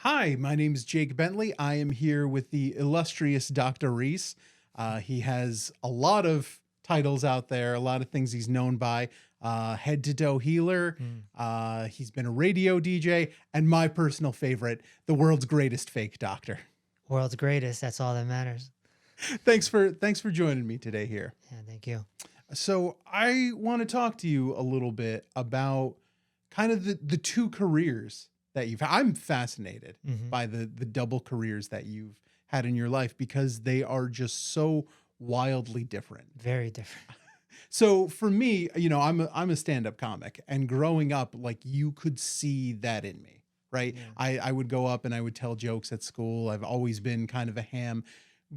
Hi, my name is Jake Bentley. I am here with the illustrious Dr. Reese. He has a lot of titles out there, a lot of things he's known by. Head to toe healer. Mm. He's been a radio DJ, and my personal favorite, the world's greatest fake doctor. World's greatest. That's all that matters. Thanks for joining me today here. Yeah, thank you. So I want to talk to you a little bit about kind of the two careers that I'm fascinated Hmm. by the double careers that you've had in your life because they are just so wildly different. Very different. So for me, I'm a stand-up comic, and growing up, like, you could see that in me, right? Yeah. I would go up and I would tell jokes at school. I've always been kind of a ham.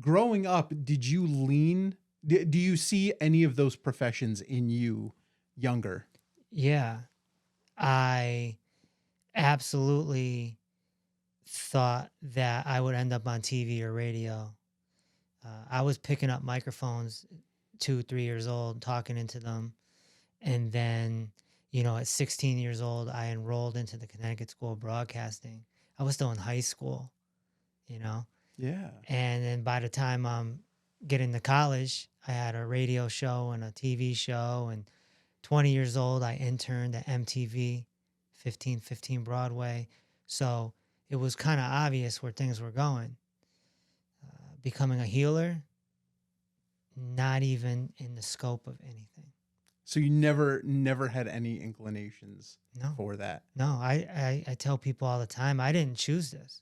Growing up, do you see any of those professions in you younger? Yeah. I absolutely thought that I would end up on TV or radio. I was picking up microphones 2, 3 years old, talking into them. And then, at 16 years old, I enrolled into the Connecticut School of Broadcasting. I was still in high school, you know. Yeah. And then by the time I'm getting to college, I had a radio show and a TV show. And 20 years old, I interned at MTV, 1515 Broadway. So it was kind of obvious where things were going. Becoming a healer, not even in the scope of anything. So you never had any inclinations No, for that. no. I tell people all the time, I didn't choose this.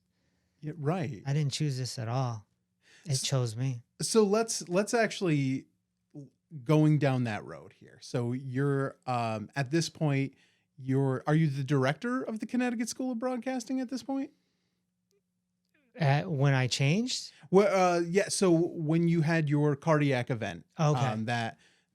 Yeah, right. I didn't choose this at all. It S- chose me. So let's actually going down that road here. So you're at this point, are you the director of the Connecticut School of Broadcasting at this point? When I changed, Well, yeah. So when you had your cardiac event, okay,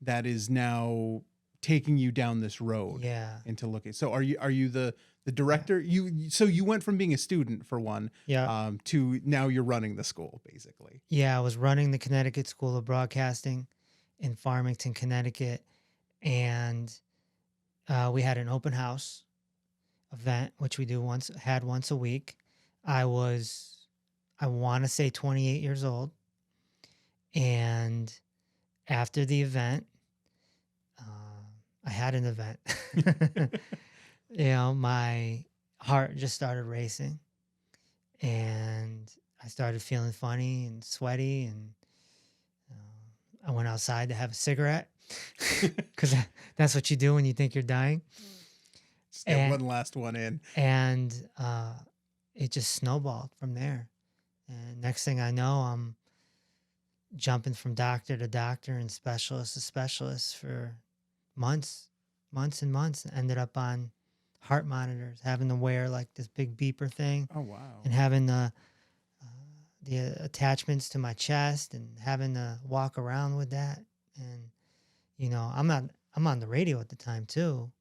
that is now taking you down this road yeah, into looking. So are you the director? So you went from being a student for one, yeah. to now you're running the school basically. Yeah, I was running the Connecticut School of Broadcasting in Farmington, Connecticut, and we had an open house event, which we had once a week. I want to say 28 years old, and after the event, I had an event. My heart just started racing, and I started feeling funny and sweaty, and I went outside to have a cigarette because that's what you do when you think you're dying. Just get And one last one in. and it just snowballed from there. And next thing I know, I'm jumping from doctor to doctor and specialist to specialist for months and months. Ended up on heart monitors, having to wear like this big beeper thing, Oh, wow. and having the attachments to my chest, and having to walk around with that. And I'm on the radio at the time too.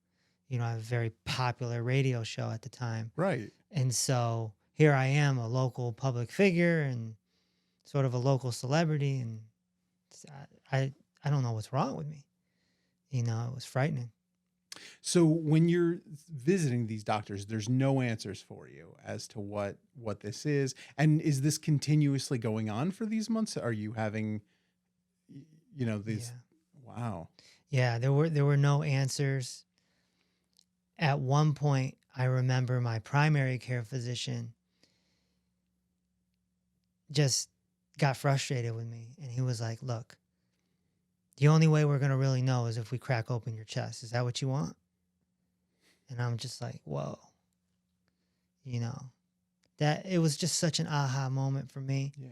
I have a very popular radio show at the time. Right. And so here I am, a local public figure and sort of a local celebrity, and I don't know what's wrong with me. It was frightening. So when you're visiting these doctors, there's no answers for you as to what this is. And is this continuously going on for these months? Are you having, these? Yeah. Wow. Yeah, there were no answers. At one point, I remember my primary care physician just got frustrated with me, and he was like, "Look, the only way we're going to really know is if we crack open your chest. Is that what you want?" And I'm just like, whoa. That it was just such an aha moment for me. Yeah.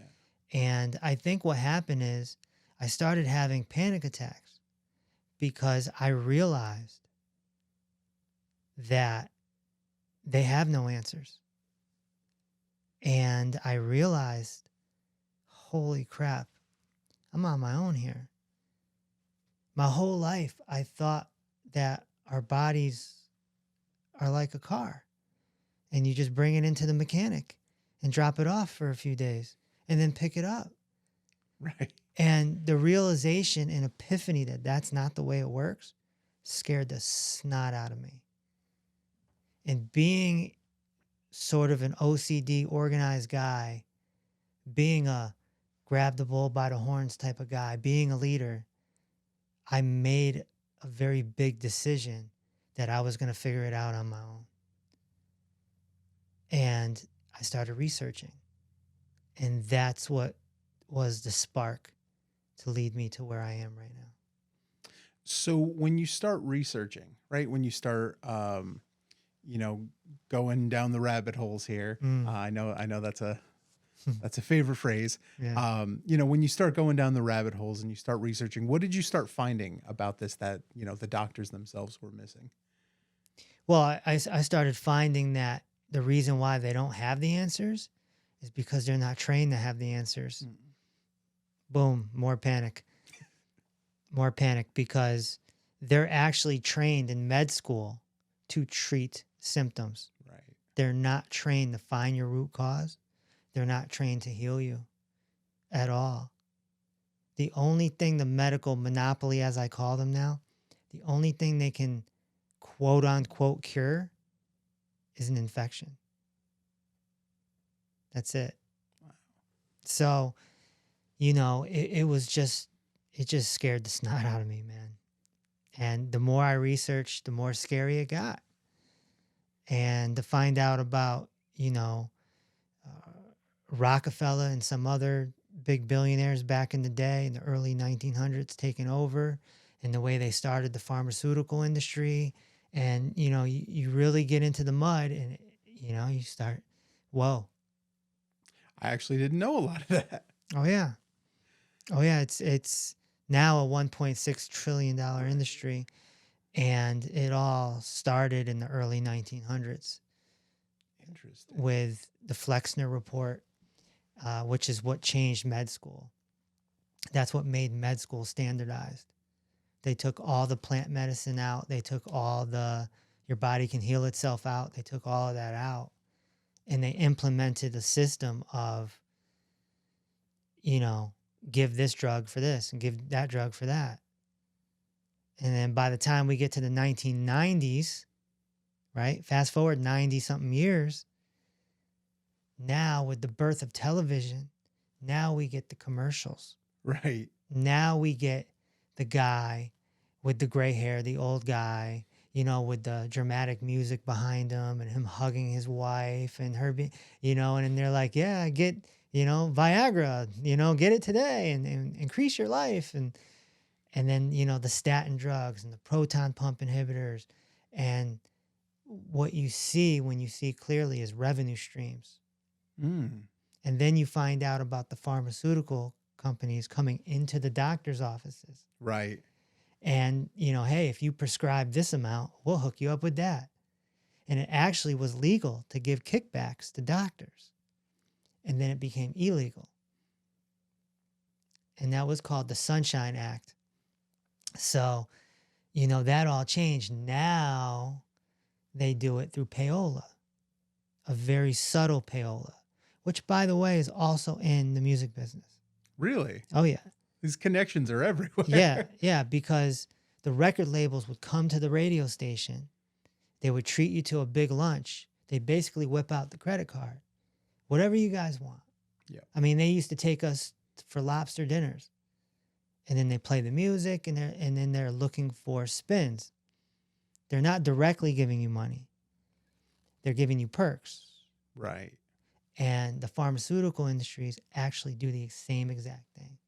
And I think what happened is I started having panic attacks because I realized that they have no answers. And I realized, holy crap, I'm on my own here. My whole life, I thought that our bodies are like a car, and you just bring it into the mechanic and drop it off for a few days and then pick it up. Right. And the realization and epiphany that that's not the way it works scared the snot out of me. And being sort of an OCD organized guy, being a grab the bull by the horns type of guy, being a leader, I made a very big decision that I was going to figure it out on my own. And I started researching. And that's what was the spark to lead me to where I am right now. So when you start researching, right? When you start, going down the rabbit holes here, I know that's a favorite phrase. Yeah. When you start going down the rabbit holes and you start researching, what did you start finding about this that, the doctors themselves were missing? Well, I started finding that the reason why they don't have the answers is because they're not trained to have the answers. Boom, more panic. More panic because they're actually trained in med school to treat symptoms. Right. They're not trained to find your root cause. They're not trained to heal you at all. The only thing the medical monopoly, as I call them now, the only thing they can quote unquote cure is an infection. That's it. Wow. So, it just scared the snot out of me, man. And the more I researched, the more scary it got. And to find out about, Rockefeller and some other big billionaires back in the day in the early 1900s taking over, and the way they started the pharmaceutical industry. And, you really get into the mud and, you start, whoa. I actually didn't know a lot of that. Oh, yeah. Oh, yeah. It's now a $1.6 trillion industry. And it all started in the early 1900s. Interesting. With the Flexner Report, which is what changed med school. That's what made med school standardized. They took all the plant medicine out. They took all your body can heal itself out. They took all of that out. And they implemented a system of, give this drug for this and give that drug for that. And then by the time we get to the 1990s, right? Fast forward 90 something years. Now with the birth of television, now we get the commercials. Right. Now we get the guy with the gray hair, the old guy, with the dramatic music behind him and him hugging his wife and her, and they're like, yeah, get, Viagra, get it today and increase your life. And then, the statin drugs and the proton pump inhibitors. And what you see when you see clearly is revenue streams. Mm. And then you find out about the pharmaceutical companies coming into the doctor's offices. Right. And, hey, if you prescribe this amount, we'll hook you up with that. And it actually was legal to give kickbacks to doctors. And then it became illegal. And that was called the Sunshine Act. So, that all changed. Now they do it through payola, a very subtle payola, which, by the way, is also in the music business. Really? Oh, yeah. These connections are everywhere. Yeah, because the record labels would come to the radio station. They would treat you to a big lunch. They'd basically whip out the credit card. Whatever you guys want. Yeah. I mean, they used to take us for lobster dinners. And then they play the music, and then they're looking for spins. They're not directly giving you money. They're giving you perks. Right. And the pharmaceutical industries actually do the same exact thing.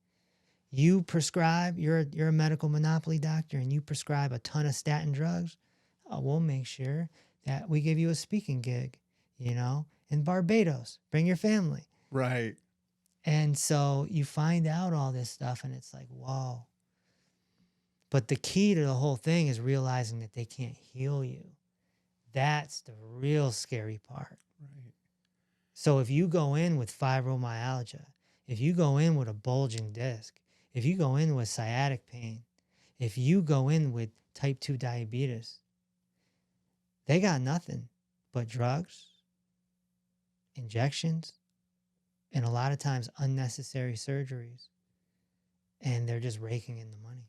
You prescribe, you're a medical monopoly doctor, and you prescribe a ton of statin drugs. We'll make sure that we give you a speaking gig, in Barbados. Bring your family. Right. And so you find out all this stuff, and it's like, whoa. But the key to the whole thing is realizing that they can't heal you. That's the real scary part. Right. So if you go in with fibromyalgia, if you go in with a bulging disc, if you go in with sciatic pain, if you go in with type 2 diabetes, they got nothing but drugs, injections, and a lot of times unnecessary surgeries. And they're just raking in the money.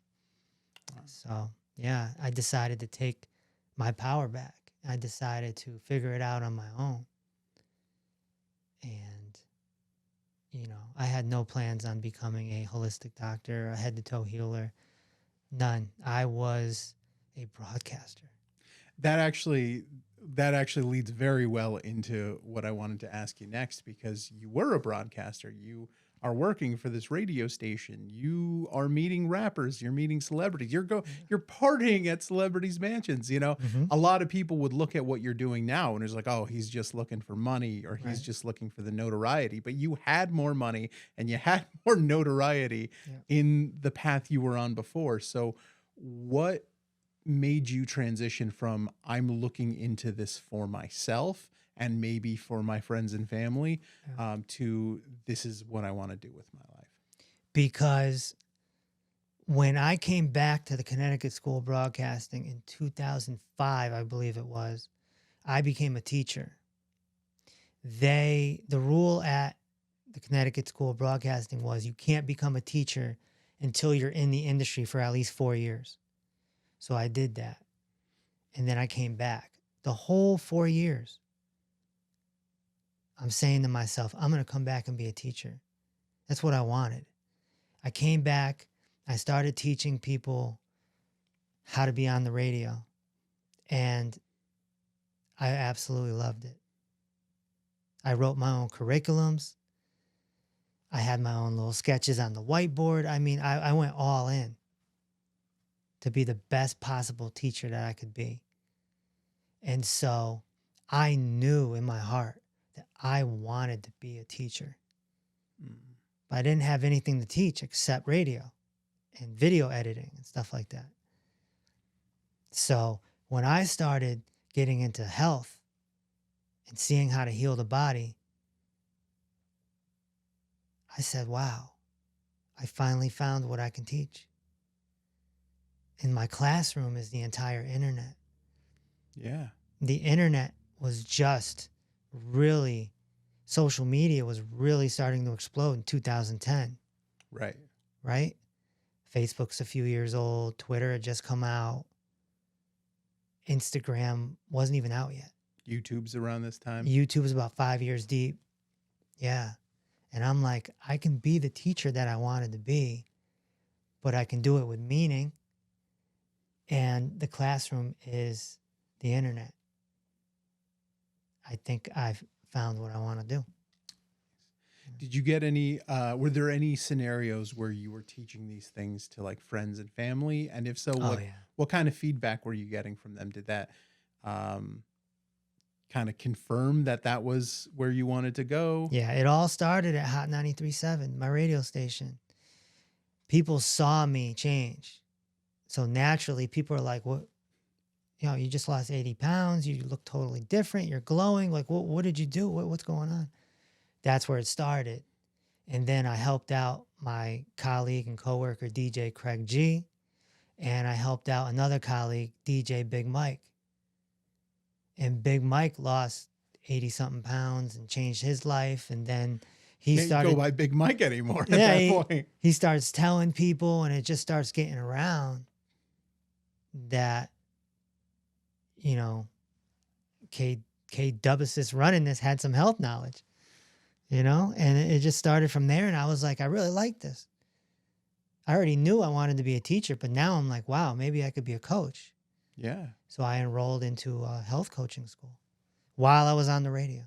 Wow. So, yeah, I decided to take my power back. I decided to figure it out on my own. I had no plans on becoming a holistic doctor, a head to toe healer. None. I was a broadcaster. That actually that actually leads very well into what I wanted to ask you next, because you were a broadcaster. You are working for this radio station. You are meeting rappers, you're meeting celebrities. You're partying at celebrities' mansions, you know. Hmm. A lot of people would look at what you're doing now and it's like, "Oh, he's just looking for money or he's Right. just looking for the notoriety." But you had more money and you had more notoriety Yeah. in the path you were on before. So what made you transition from "I'm looking into this for myself and maybe for my friends and family" Yeah. to "This is what I want to do with my life"? Because when I came back to the Connecticut School of Broadcasting in 2005, I believe it was, I became a teacher. The rule at the Connecticut School of Broadcasting was you can't become a teacher until you're in the industry for at least 4 years. So I did that. And then I came back. The whole 4 years, I'm saying to myself, I'm going to come back and be a teacher. That's what I wanted. I came back. I started teaching people how to be on the radio. And I absolutely loved it. I wrote my own curriculums. I had my own little sketches on the whiteboard. I mean, I went all in to be the best possible teacher that I could be. And so I knew in my heart that I wanted to be a teacher. Mm. But I didn't have anything to teach except radio and video editing and stuff like that. So when I started getting into health and seeing how to heal the body, I said, wow, I finally found what I can teach. And my classroom is the entire internet. Yeah. The internet was just really, social media was really starting to explode in 2010, Right. right? Facebook's a few years old. Twitter had just come out. Instagram wasn't even out yet. YouTube's around this time. YouTube was about 5 years deep. Yeah. And I'm like, I can be the teacher that I wanted to be, but I can do it with meaning. And the classroom is the internet. I think I've found what I want to do. Did you get any, were there any scenarios where you were teaching these things to like friends and family? And if so, Oh, yeah. what kind of feedback were you getting from them? Did that kind of confirm that that was where you wanted to go? Yeah, it all started at Hot 93.7, my radio station. People saw me change. So naturally, people are like, what? You just lost 80 pounds. You look totally different. You're glowing. Like, what did you do? What's going on? That's where it started. And then I helped out my colleague and coworker, DJ Craig G. And I helped out another colleague, DJ Big Mike. And Big Mike lost 80-something pounds and changed his life. And then he Can't started go by Big Mike anymore at Yeah, that point. he starts telling people, and it just starts getting around that, K Dubbasis running this had some health knowledge, and it just started from there. And I was like, I really like this. I already knew I wanted to be a teacher, but now I'm like, wow, maybe I could be a coach. Yeah. So I enrolled into a health coaching school while I was on the radio.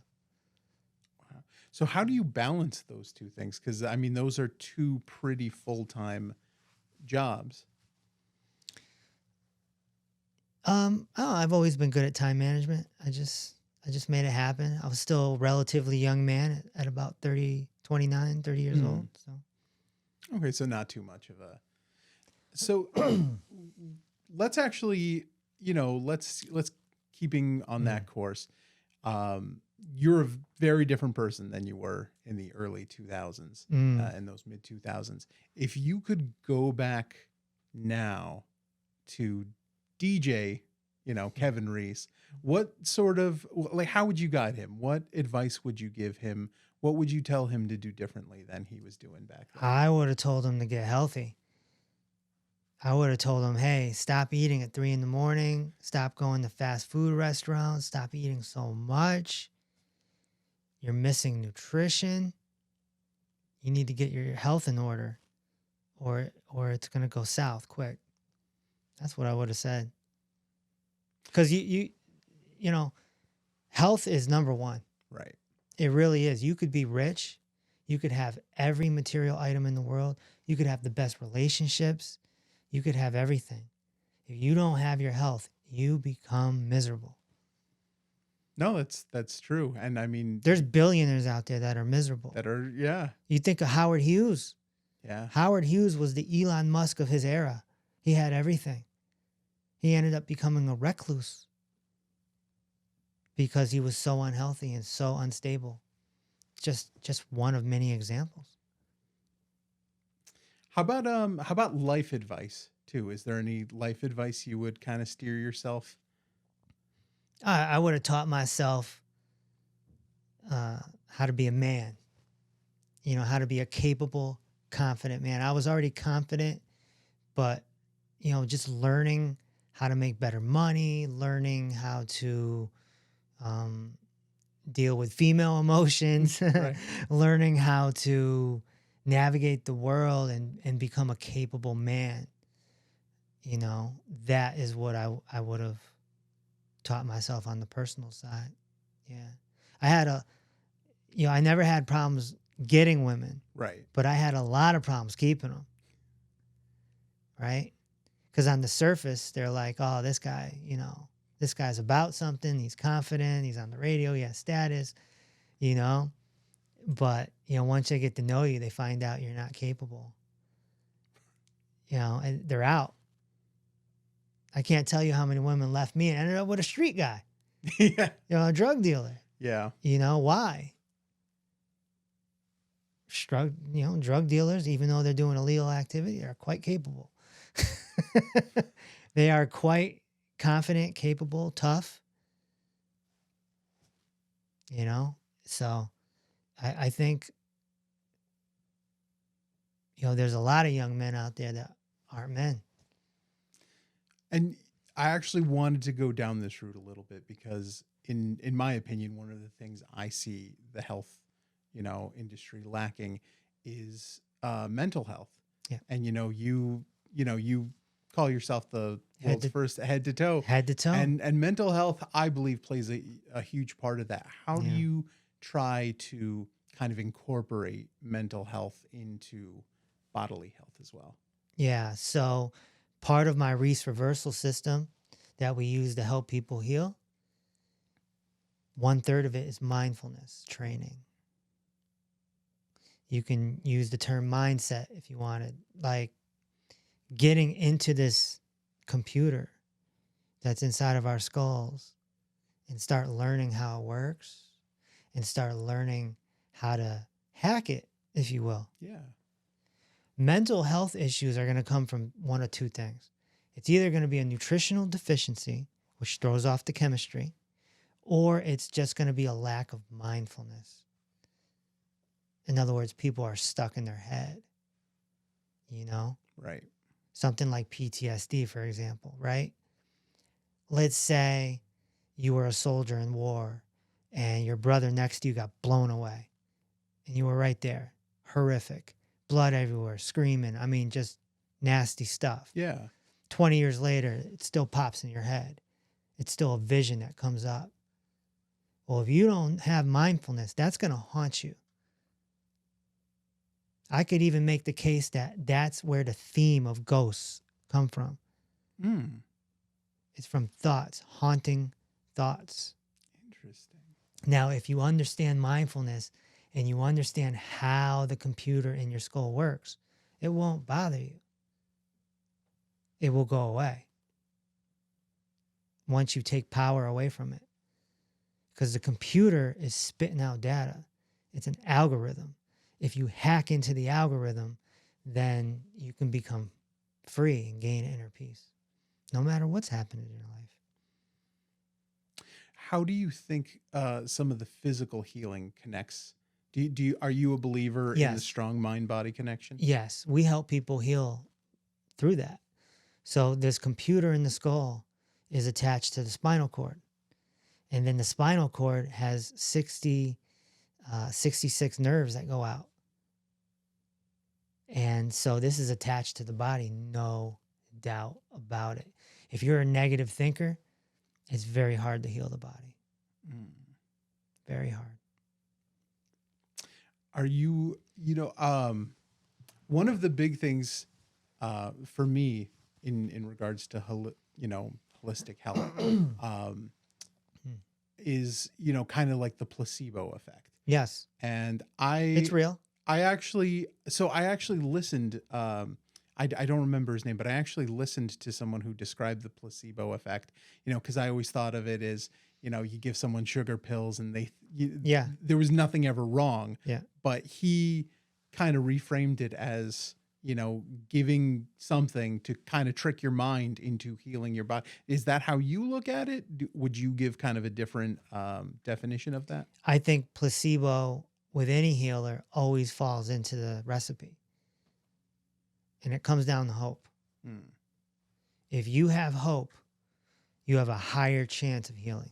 Wow. So how do you balance those two things? Because I mean, those are two pretty full-time jobs. I've always been good at time management. I just made it happen. I was still a relatively young man at about 30 years old. So Okay, so not too much of a. So let's actually, let's keeping on that course. You're a very different person than you were in the early 2000s, in those mid 2000s. If you could go back now to DJ, Kevin Reese, what sort of, like, how would you guide him? What advice would you give him? What would you tell him to do differently than he was doing back then? I would have told him to get healthy. I would have told him, hey, stop eating at 3 a.m. Stop going to fast food restaurants. Stop eating so much. You're missing nutrition. You need to get your health in order, or it's gonna go south quick. That's what I would have said. Because you know, health is number one. Right. It really is. You could be rich. You could have every material item in the world. You could have the best relationships. You could have everything. If you don't have your health, you become miserable. No, that's true. And I mean, There's billionaires out there that are miserable. that are, yeah. You think of Howard Hughes. Yeah. Howard Hughes was the Elon Musk of his era. He had everything. He ended up becoming a recluse because he was so unhealthy and so unstable. Just one of many examples. How about life advice too? Is there any life advice you would kind of steer yourself? I would have taught myself how to be a man, how to be a capable, confident man. I was already confident, but, just learning how to make better money, learning how to deal with female emotions, Right. learning how to navigate the world and become a capable man. That is what I would have taught myself on the personal side. Yeah. I had I never had problems getting women, Right. but I had a lot of problems keeping them. Right? Because on the surface, they're like, oh, this guy, this guy's about something. He's confident. He's on the radio. He has status, But, once they get to know you, they find out you're not capable. And they're out. I can't tell you how many women left me and ended up with a street guy, Yeah. a drug dealer. Yeah. Why? Drug dealers, even though they're doing illegal activity, are quite capable. They are quite confident, capable, tough. So I think, there's a lot of young men out there that aren't men. And I actually wanted to go down this route a little bit because in my opinion, one of the things I see the health, industry lacking is mental health. Yeah. And you call yourself the world's first head to toe. Head to toe. And mental health, I believe, plays a huge part of that. How do you try to kind of incorporate mental health into bodily health as well? Yeah. So part of my Reese reversal system that we use to help people heal, 1/3 of it is mindfulness training. You can use the term mindset if you wanted, like getting into this computer that's inside of our skulls and start learning how it works and start learning how to hack it, if you will. Yeah. Mental health issues are going to come from one of two things. It's either going to be a nutritional deficiency, which throws off the chemistry, or it's just going to be a lack of mindfulness. In other words, people are stuck in their head, Right. Something like PTSD, for example, right? Let's say you were a soldier in war and your brother next to you got blown away and you were right there. Horrific. Blood everywhere, screaming. I mean, just nasty stuff. Yeah. 20 years later, it still pops in your head. It's still a vision that comes up. Well, if you don't have mindfulness, that's going to haunt you. I could even make the case that that's where the theme of ghosts come from. Mm. It's from thoughts, haunting thoughts. Interesting. Now, if you understand mindfulness and you understand how the computer in your skull works, it won't bother you. It will go away once you take power away from it. Because the computer is spitting out data. It's an algorithm. If you hack into the algorithm, then you can become free and gain inner peace, no matter what's happening in your life. How do you think some of the physical healing connects? Are you a believer in the strong mind-body connection? Yes, we help people heal through that. So this computer in the skull is attached to the spinal cord. And then the spinal cord has 66 nerves that go out. And so this is attached to the body, no doubt about it. If you're a negative thinker, it's very hard to heal the body. Mm. Very hard. Are you, one of the big things for me in regards to, holistic health is, kind of like the placebo effect. Yes, And it's real. I actually listened, I don't remember his name, but I actually listened to someone who described the placebo effect, because I always thought of it as, you give someone sugar pills and Yeah. there was nothing ever wrong. Yeah. But he kind of reframed it as, giving something to kind of trick your mind into healing your body. Is that how you look at it? Would you give kind of a different definition of that? I think placebo with any healer always falls into the recipe. And it comes down to hope. Mm. If you have hope, you have a higher chance of healing.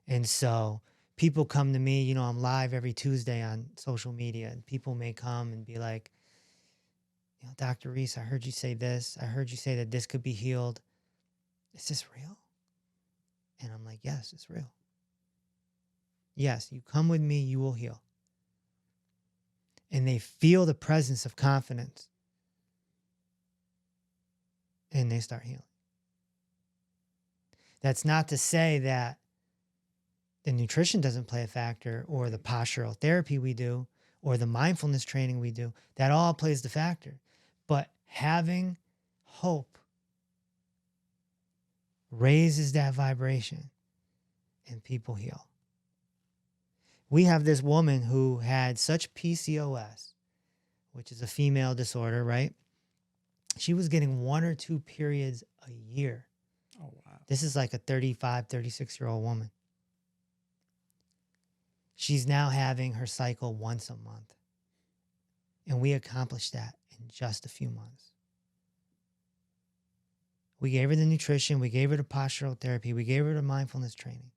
And so people come to me, I'm live every Tuesday on social media, and people may come and be like, Dr. Reese, I heard you say this. I heard you say that this could be healed. Is this real? And I'm like, yes, it's real. Yes, you come with me, you will heal. And they feel the presence of confidence. And they start healing. That's not to say that the nutrition doesn't play a factor, or the postural therapy we do, or the mindfulness training we do. That all plays the factor. But having hope raises that vibration and people heal. We have this woman who had such PCOS, which is a female disorder, right? She was getting 1 or 2 periods a year. Oh, wow. This is like a 35, 36-year-old woman. She's now having her cycle once a month. And we accomplished that in just a few months. We gave her the nutrition, we gave her the postural therapy, we gave her the mindfulness training.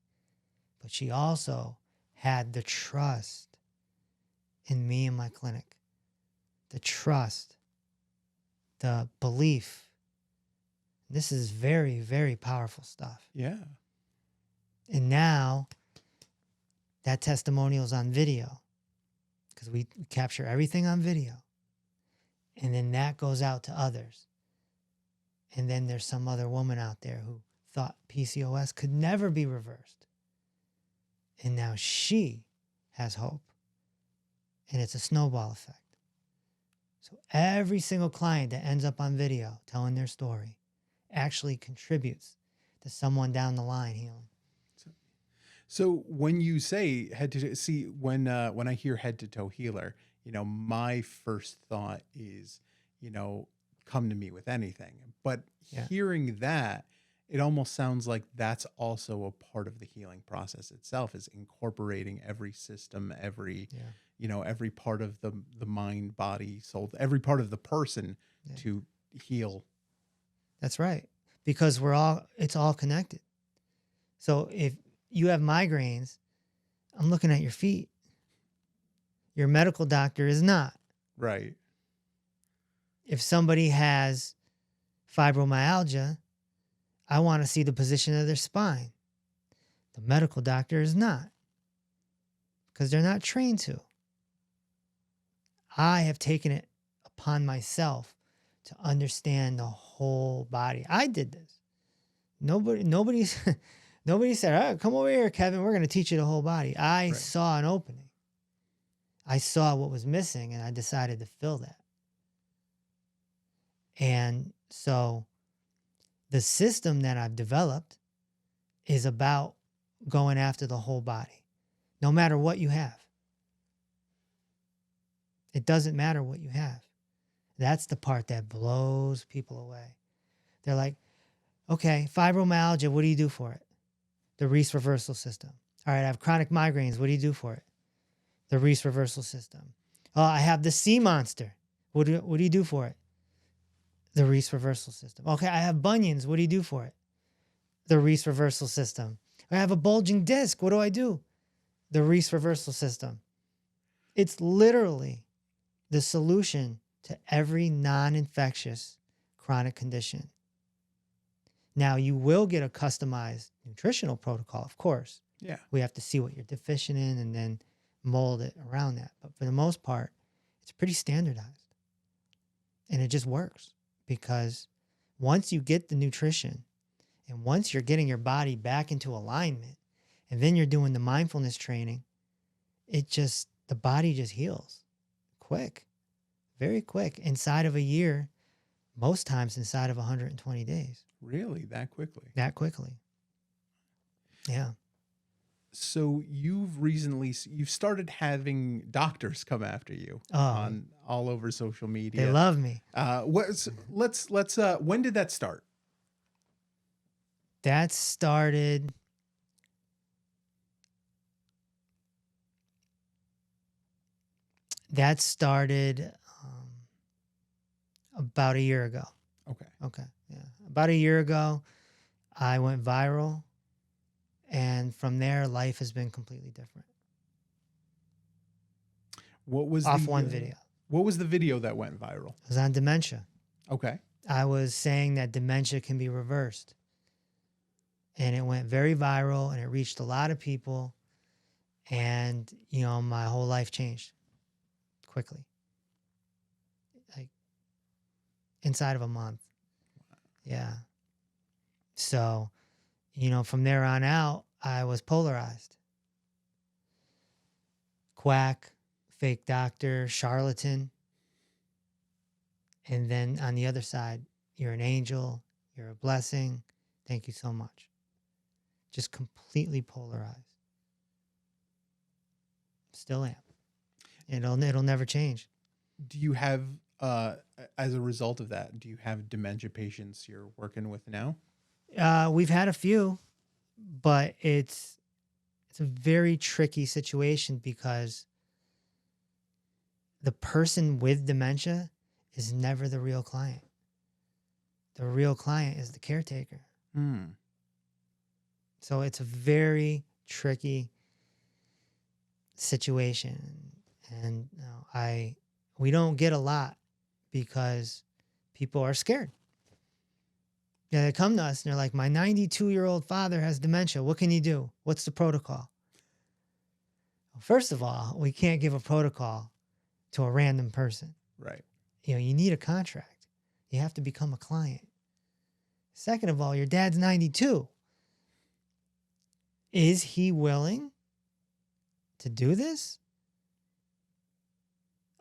But she also had the trust in me and my clinic. The trust, the belief. This is very, very powerful stuff. Yeah. And now that testimonial is on video, because we capture everything on video. And then that goes out to others. And then there's some other woman out there who thought PCOS could never be reversed. And now she has hope. And it's a snowball effect. So every single client that ends up on video telling their story actually contributes to someone down the line healing. So when you say head to toe, see, when I hear head to toe healer, my first thought is, come to me with anything. But hearing that, it almost sounds like that's also a part of the healing process itself, is incorporating every system, every every part of the mind, body, soul, every part of the person to heal. That's right. Because it's all connected. So if you have migraines, I'm looking at your feet. Your medical doctor is not. Right. If somebody has fibromyalgia, I want to see the position of their spine. The medical doctor is not, because they're not trained to. I have taken it upon myself to understand the whole body. I did this. Nobody said, "All right, come over here, Kevin. We're going to teach you the whole body." I saw an opening. I saw what was missing, and I decided to fill that. And so the system that I've developed is about going after the whole body, no matter what you have. It doesn't matter what you have. That's the part that blows people away. They're like, okay, fibromyalgia, what do you do for it? The Reese reversal system. All right, I have chronic migraines. What do you do for it? The Reese reversal system. Oh, I have the sea monster. What do you do for it? The Reese reversal system. Okay, I have bunions. What do you do for it? The Reese reversal system. I have a bulging disc. What do I do? The Reese reversal system. It's literally the solution to every non-infectious chronic condition. Now, you will get a customized nutritional protocol, of course. Yeah. We have to see what you're deficient in and then mold it around that. But for the most part, it's pretty standardized. And it just works because once you get the nutrition and once you're getting your body back into alignment and then you're doing the mindfulness training, the body just heals quick, very quick, inside of a year, most times inside of 120 days. Really? That quickly? That quickly. Yeah. So you've started having doctors come after you on all over social media. They love me. When did that start? That started about a year ago. Okay. Yeah. About a year ago, I went viral. And from there, life has been completely different. What was one video? What was the video that went viral? It was on dementia. Okay. I was saying that dementia can be reversed. And it went very viral and it reached a lot of people. And, my whole life changed quickly. Like inside of a month. Yeah. So, from there on out, I was polarized. Quack, fake doctor, charlatan. And then on the other side, you're an angel, you're a blessing. Thank you so much. Just completely polarized. Still am. It'll never change. Do you have, as a result of that, do you have dementia patients you're working with now? We've had a few, but it's a very tricky situation because the person with dementia is never the real client. The real client is the caretaker. So it's a very tricky situation. And we don't get a lot because people are scared. Yeah, they come to us and they're like, my 92-year-old father has dementia. What can you do? What's the protocol? Well, first of all, we can't give a protocol to a random person. Right. You need a contract. You have to become a client. Second of all, your dad's 92. Is he willing to do this?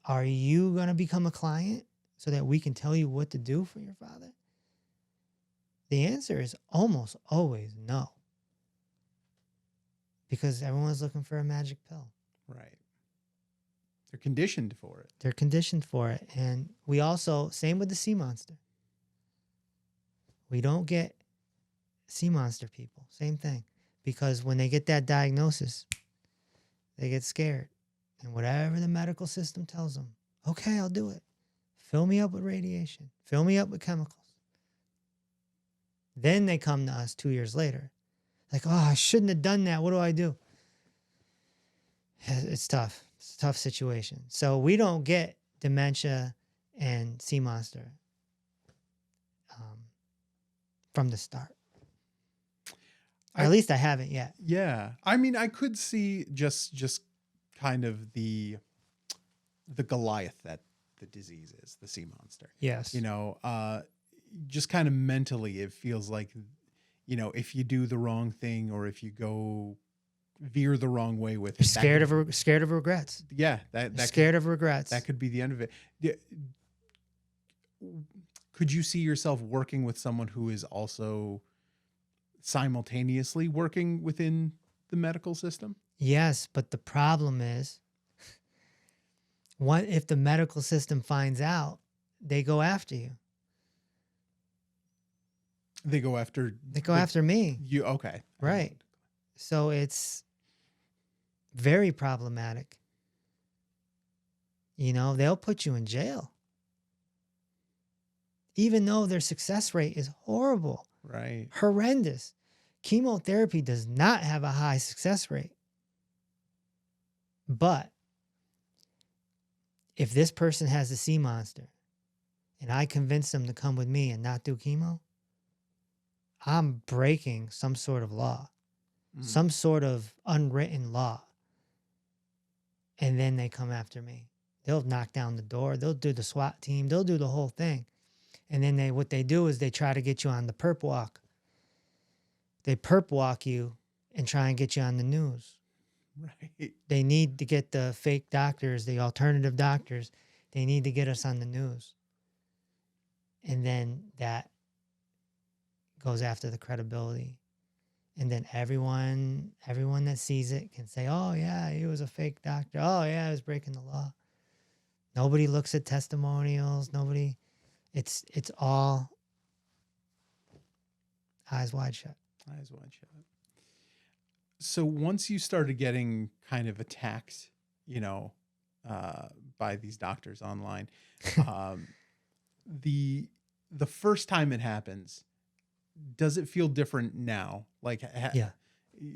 Are you going to become a client so that we can tell you what to do for your father? The answer is almost always no. Because everyone's looking for a magic pill. Right. They're conditioned for it. They're conditioned for it. And we also, same with the sea monster. We don't get sea monster people. Same thing. Because when they get that diagnosis, they get scared. And whatever the medical system tells them, okay, I'll do it. Fill me up with radiation. Fill me up with chemicals. Then they come to us 2 years later. Like, oh, I shouldn't have done that. What do I do? It's tough. It's a tough situation. So we don't get dementia and sea monster from the start. Or at least I haven't yet. Yeah. I mean, I could see just kind of the Goliath that the disease is, the sea monster. Yes. Just kind of mentally, it feels like, if you do the wrong thing or if you veer the wrong way with it. Scared of regrets. Yeah. Scared of regrets. That could be the end of it. Could you see yourself working with someone who is also simultaneously working within the medical system? Yes, but the problem is, if the medical system finds out, they go after you. They go after me. You okay. Right. So it's very problematic. They'll put you in jail. Even though their success rate is horrible. Right. Horrendous. Chemotherapy does not have a high success rate. But if this person has a sea monster and I convince them to come with me and not do chemo, I'm breaking some sort of law, some sort of unwritten law. And then they come after me. They'll knock down the door. They'll do the SWAT team. They'll do the whole thing. And then what they do is they try to get you on the perp walk. They perp walk you and try and get you on the news. Right. They need to get the fake doctors, the alternative doctors. They need to get us on the news. And then that goes after the credibility. And then everyone that sees it can say, oh, yeah, he was a fake doctor. Oh, yeah, he was breaking the law. Nobody looks at testimonials. Nobody. It's all eyes wide shut. Eyes wide shut. So once you started getting kind of attacked, by these doctors online, the first time it happens, does it feel different now? Like Yeah.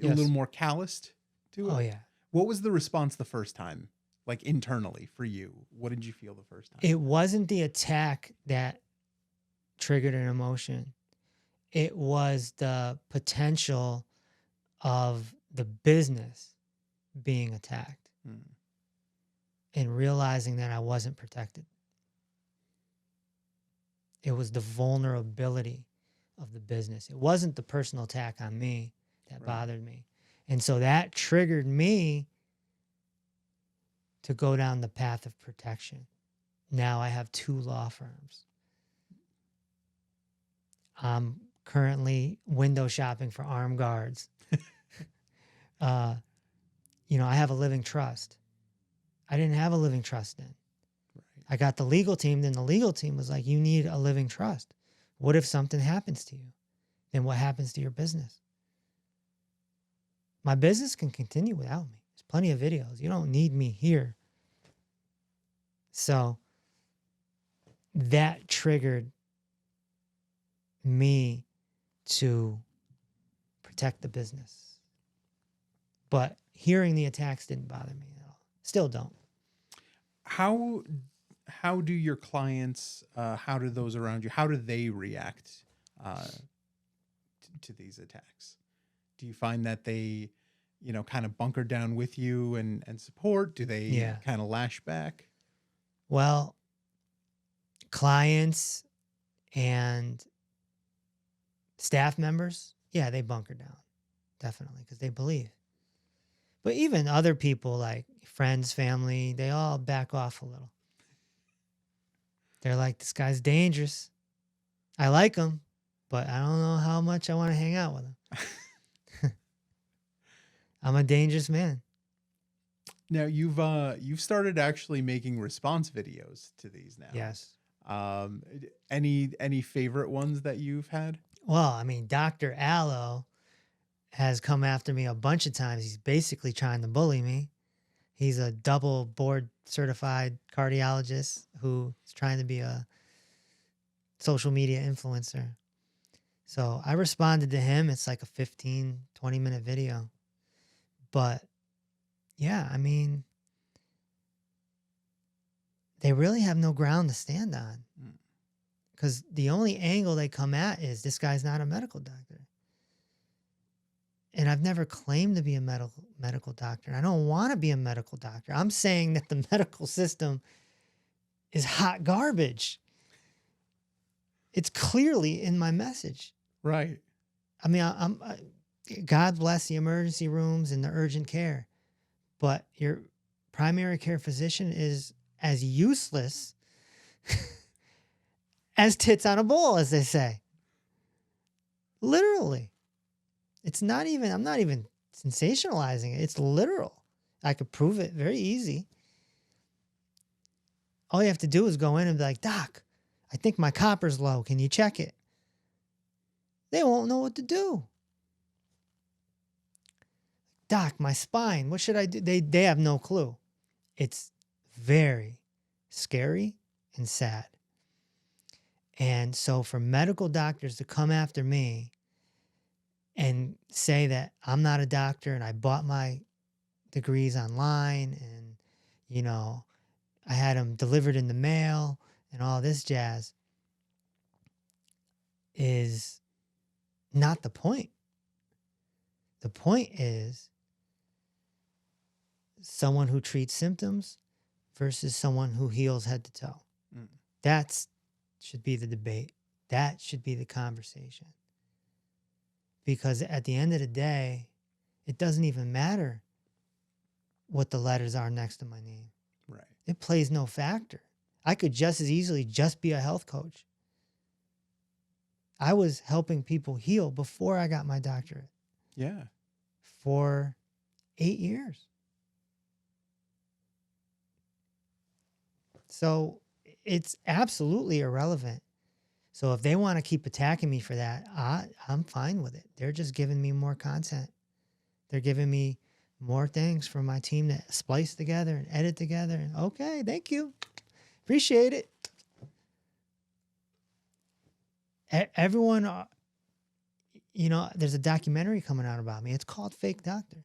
a little more calloused to it? Oh, yeah. What was the response the first time, like internally for you? What did you feel the first time? It wasn't the attack that triggered an emotion. It was the potential of the business being attacked and realizing that I wasn't protected. It was the vulnerability of the business. It wasn't the personal attack on me that bothered me. And so that triggered me to go down the path of protection. Now I have 2 law firms. I'm currently window shopping for armed guards. I have a living trust. I didn't have a living trust then. Right. I got the legal team. Then the legal team was like, you need a living trust. What if something happens to you? Then what happens to your business? My business can continue without me. There's plenty of videos. You don't need me here. So that triggered me to protect the business. But hearing the attacks didn't bother me at all. Still don't. How do your clients, how do those around you, how do they react to these attacks? Do you find that they, kind of bunker down with you and support? Do they kind of lash back? Well, clients and staff members, they bunker down, definitely, because they believe. But even other people like friends, family, they all back off a little. They're like, this guy's dangerous. I like him, but I don't know how much I want to hang out with him. I'm a dangerous man. Now you've started actually making response videos to these now. Yes. Any favorite ones that you've had? Well, I mean, Dr. Allo has come after me a bunch of times. He's basically trying to bully me. He's a double board certified cardiologist who is trying to be a social media influencer. So I responded to him. It's like a 15, 20-minute video. But yeah, I mean, they really have no ground to stand on. Because the only angle they come at is this guy's not a medical doctor. And I've never claimed to be a medical doctor. I don't want to be a medical doctor. I'm saying that the medical system is hot garbage. It's clearly in my message. Right. I mean, God bless the emergency rooms and the urgent care. But your primary care physician is as useless as tits on a bowl, as they say. Literally. I'm not even sensationalizing it. It's literal. I could prove it very easy. All you have to do is go in and be like, Doc, I think my copper's low. Can you check it? They won't know what to do. Doc, my spine, what should I do? They have no clue. It's very scary and sad. And so for medical doctors to come after me and say that I'm not a doctor and I bought my degrees online and, I had them delivered in the mail and all this jazz, is not the point. The point is someone who treats symptoms versus someone who heals head to toe. Mm. That should be the debate. That should be the conversation. Because at the end of the day, it doesn't even matter what the letters are next to my name. Right. It plays no factor. I could just as easily just be a health coach. I was helping people heal before I got my doctorate Yeah. for 8 years. So it's absolutely irrelevant. So if they want to keep attacking me for that, I'm fine with it. They're just giving me more content. They're giving me more things for my team to splice together and edit together. Okay, thank you. Appreciate it. Everyone, there's a documentary coming out about me. It's called Fake Doctor.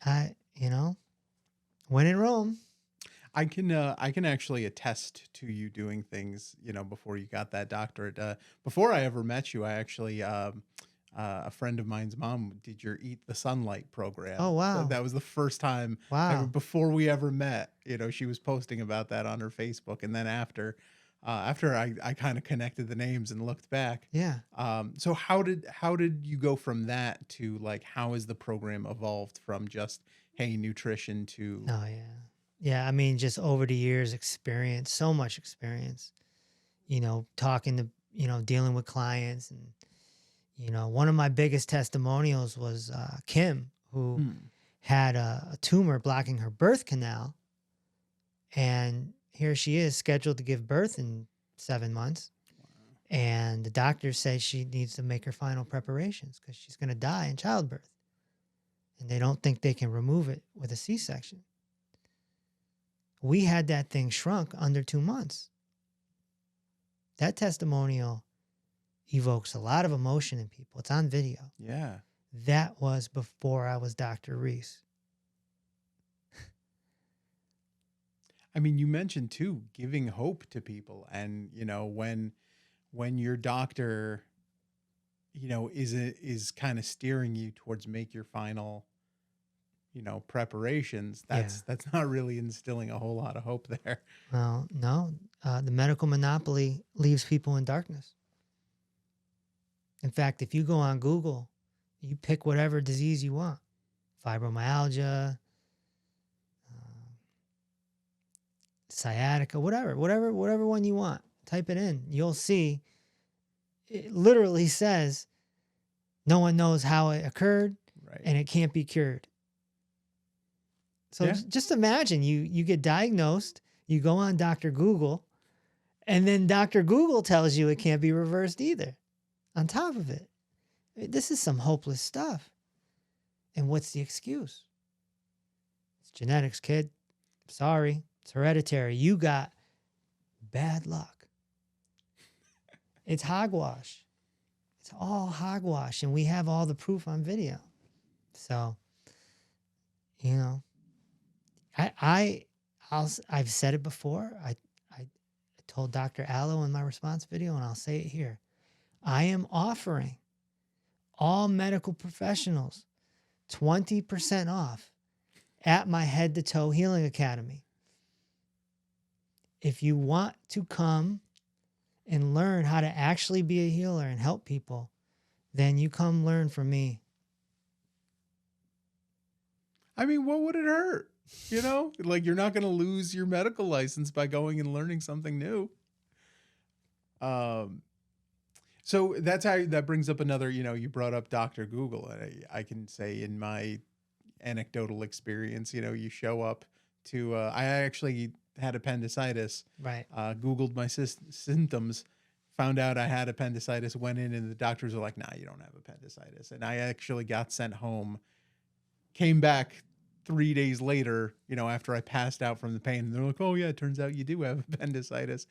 When in Rome. I can actually attest to you doing things, before you got that doctorate. Before I ever met you, I actually, a friend of mine's mom did your Eat the Sunlight program. Oh, wow. That was the first time Wow. before we ever met, she was posting about that on her Facebook. And then after I kind of connected the names and looked back. Yeah. So how did you go from that to like, how has the program evolved from just, hey, nutrition to... Oh, yeah. Yeah, I mean, just over the years, experience, so much experience, talking to, dealing with clients. And, one of my biggest testimonials was Kim, who had a tumor blocking her birth canal. And here she is scheduled to give birth in 7 months. Wow. And the doctors say she needs to make her final preparations because she's going to die in childbirth. And they don't think they can remove it with a C-section. We had that thing shrunk under 2 months. That testimonial evokes a lot of emotion in people. It's on video. Yeah. That was before I was Dr. Reese. I mean, you mentioned too, giving hope to people. And, when your doctor, is kind of steering you towards make your final, preparations, that's not really instilling a whole lot of hope there. Well, no, the medical monopoly leaves people in darkness. In fact, if you go on Google, you pick whatever disease you want, fibromyalgia, sciatica, whatever one you want, type it in. You'll see it literally says no one knows how it occurred, right, and it can't be cured. So just imagine you get diagnosed, you go on Dr. Google, and then Dr. Google tells you it can't be reversed either. On top of it, this is some hopeless stuff. And what's the excuse? It's genetics, kid. Sorry, it's hereditary. You got bad luck. It's hogwash. It's all hogwash, and we have all the proof on video. So, I've said it before. I told Dr. Allo in my response video, and I'll say it here. I am offering all medical professionals 20% off at my Head to Toe Healing Academy. If you want to come and learn how to actually be a healer and help people, then you come learn from me. I mean, what would it hurt? Like, you're not going to lose your medical license by going and learning something new. So that brings up another, you brought up Dr. Google. And I can say in my anecdotal experience, you show up to, I actually had appendicitis. Right. Googled my symptoms, found out I had appendicitis, went in, and the doctors were like, nah, you don't have appendicitis. And I actually got sent home, came back 3 days later, after I passed out from the pain, and they're like, oh yeah, it turns out you do have appendicitis.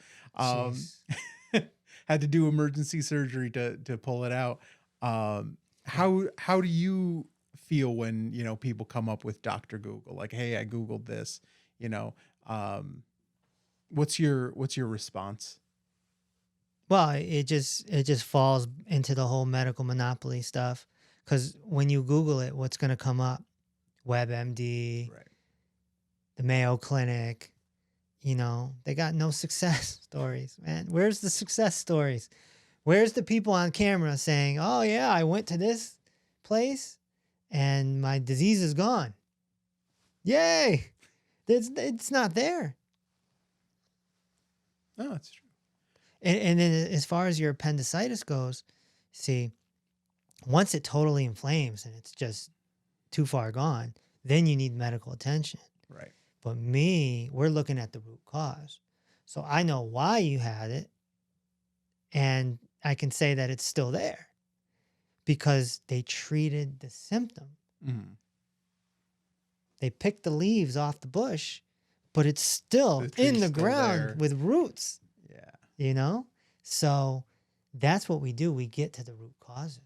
Had to do emergency surgery to pull it out. How do you feel when, people come up with Dr. Google, like, hey, I Googled this, you know, what's your response? Well, it just falls into the whole medical monopoly stuff. Because when you Google it, what's going to come up? WebMD, Right. the Mayo Clinic. They got no success stories, man. Where's the success stories? Where's the people on camera saying, "Oh yeah, I went to this place and my disease is gone. Yay!" It's not there. No, that's true. And then as far as your appendicitis goes, see, once it totally inflames and it's just too far gone, then you need medical attention. Right. But we're looking at the root cause. So I know why you had it, and I can say that it's still there because they treated the symptom. Mm-hmm. They picked the leaves off the bush, but it's still The tree's in the still ground there. with roots, Yeah. So that's what we do. We get to the root causes.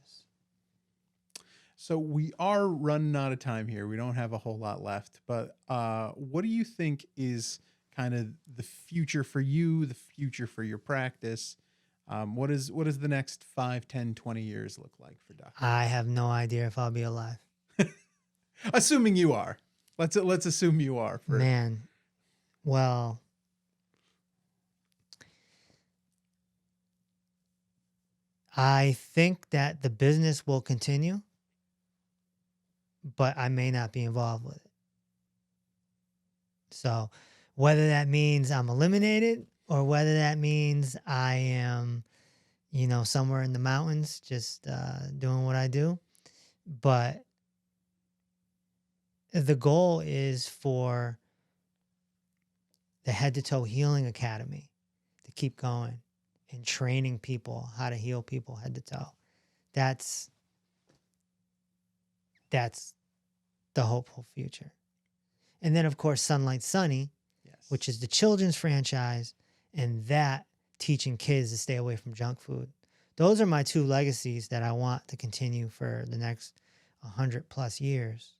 So we are running out of time here. We don't have a whole lot left, but what do you think is kind of the future for you, the future for your practice? What is the next 5, 10, 20 years look like for Dr. I have no idea if I'll be alive. Assuming you are. Let's assume you are. Man, well, I think that the business will continue, but I may not be involved with it. So whether that means I'm eliminated or whether that means I am, somewhere in the mountains just doing what I do. But the goal is for the Head to Toe Healing Academy to keep going and training people how to heal people head to toe. That's the hopeful future. And then, of course, Sunlight Sunny, Yes. which is the children's franchise, and that teaching kids to stay away from junk food. Those are my two legacies that I want to continue for the next 100 plus years.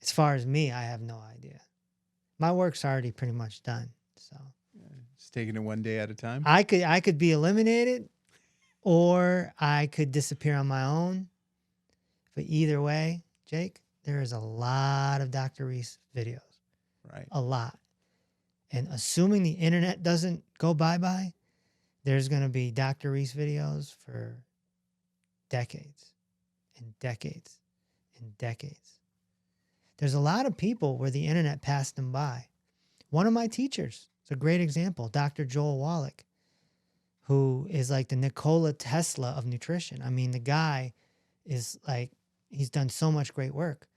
As far as me, I have no idea. My work's already pretty much done. So Just taking it one day at a time. I could be eliminated or I could disappear on my own. But either way, Jake, there is a lot of Dr. Reese videos. Right. A lot. And assuming the internet doesn't go bye-bye, there's going to be Dr. Reese videos for decades and decades and decades. There's a lot of people where the internet passed them by. One of my teachers is a great example, Dr. Joel Wallach, who is like the Nikola Tesla of nutrition. I mean, the guy is like, he's done so much great work.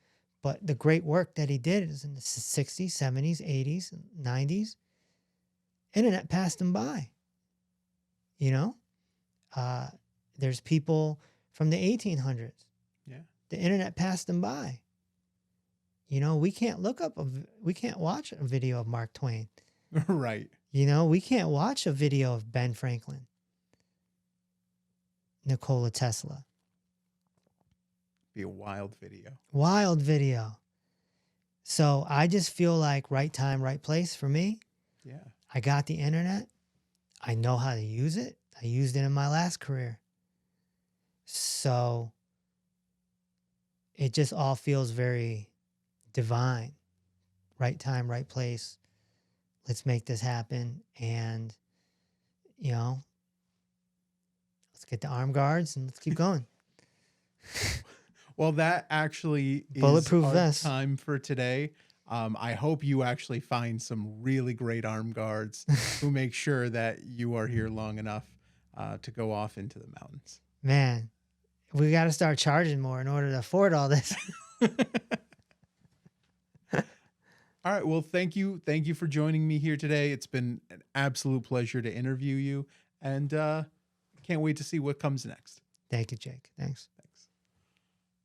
But the great work that he did is in the 60s, 70s, 80s, 90s. Internet passed him by. There's people from the 1800s. Yeah. The internet passed them by. We can't we can't watch a video of Mark Twain. Right. We can't watch a video of Ben Franklin, Nikola Tesla. Be a wild video. Wild video. So I just feel like right time, right place for me. Yeah. I got the internet. I know how to use it. I used it in my last career. So it just all feels very divine. Right time, right place. Let's make this happen. And, let's get the arm guards and let's keep going. Well, that actually is Bulletproof our vest. time for today. I hope you actually find some really great arm guards who make sure that you are here long enough to go off into the mountains. Man, we got to start charging more in order to afford all this. All right. Well, thank you. Thank you for joining me here today. It's been an absolute pleasure to interview you, and can't wait to see what comes next. Thank you, Jake. Thanks.